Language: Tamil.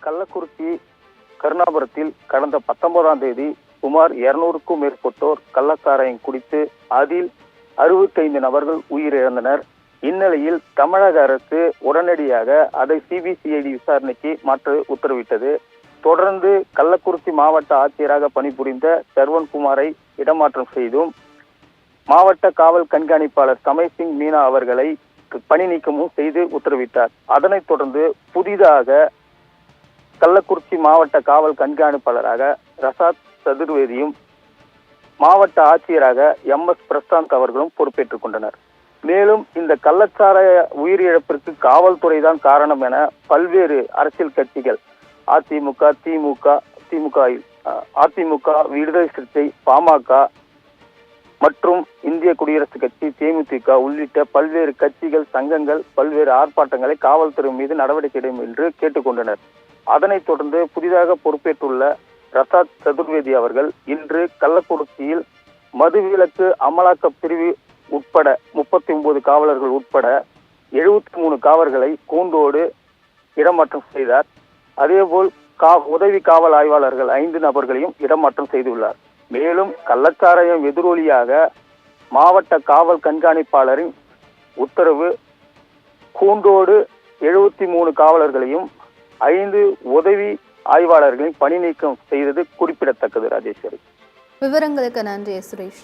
கள்ளக்குறிச்சி கருணாபுரத்தில் கடந்த 19ஆம் தேதி சுமார் 200க்கும் மேற்பட்டோர் கள்ளச்சாராயம் குடித்து அதில் 65 நபர்கள் உயிரிழந்தனர். இந்நிலையில் தமிழக அரசு உடனடியாக அதை சிபிசிஐடி விசாரணைக்கு மாற்ற உத்தரவிட்டது. தொடர்ந்து கள்ளக்குறிச்சி மாவட்ட ஆட்சியராக பணிபுரிந்த சர்வன்குமாரை இடமாற்றம் செய்தும் மாவட்ட காவல் கண்காணிப்பாளர் சமய்சிங் மீனா அவர்களை பணி நீக்கமும் செய்து உத்தரவிட்டார். அதனைத் தொடர்ந்து புதிதாக கள்ளக்குறிச்சி மாவட்ட காவல் கண்காணிப்பாளராக ரசாத் சதுர்வேதியும் மாவட்ட ஆட்சியராக MS பிரசாந்த் அவர்களும் பொறுப்பேற்றுக் கொண்டனர். மேலும் இந்த கள்ளச்சாராய உயிரிழப்பிற்கு காவல்துறை தான் காரணம் என பல்வேறு அரசியல் கட்சிகள் அதிமுக, விடுதலை சிறுத்தை, பாமக மற்றும் இந்திய குடியரசுக் கட்சி, தேமுதிக உள்ளிட்ட பல்வேறு கட்சிகள், சங்கங்கள் பல்வேறு ஆர்ப்பாட்டங்களை காவல்துறை மீது நடவடிக்கை எடுக்கும் என்று கேட்டுக்கொண்டனர். அதனைத் தொடர்ந்து புதிதாக பொறுப்பேற்றுள்ள ரசாத் சதுர்வேதி அவர்கள் இன்று கள்ளக்குறிச்சியில் மதுவிலக்கு அமலாக்க பிரிவு உட்பட 39 காவலர்கள் உட்பட 73 காவலர்களை கூண்டோடு இடமாற்றம் செய்தார். அதேபோல் உதவி காவல் ஆய்வாளர்கள் 5 நபர்களையும் இடமாற்றம் செய்துள்ளார். மேலும் கள்ளச்சாராயம் எதிரொலியாக மாவட்ட காவல் கண்காணிப்பாளரின் உத்தரவு கூண்டோடு 73 காவலர்களையும் 5 உதவி ஆய்வாளர்களையும் பணி நீக்கம் செய்தது குறிப்பிடத்தக்கது. ராஜேஸ்வரி, விவரங்களுக்கு நன்றி சுரேஷ்.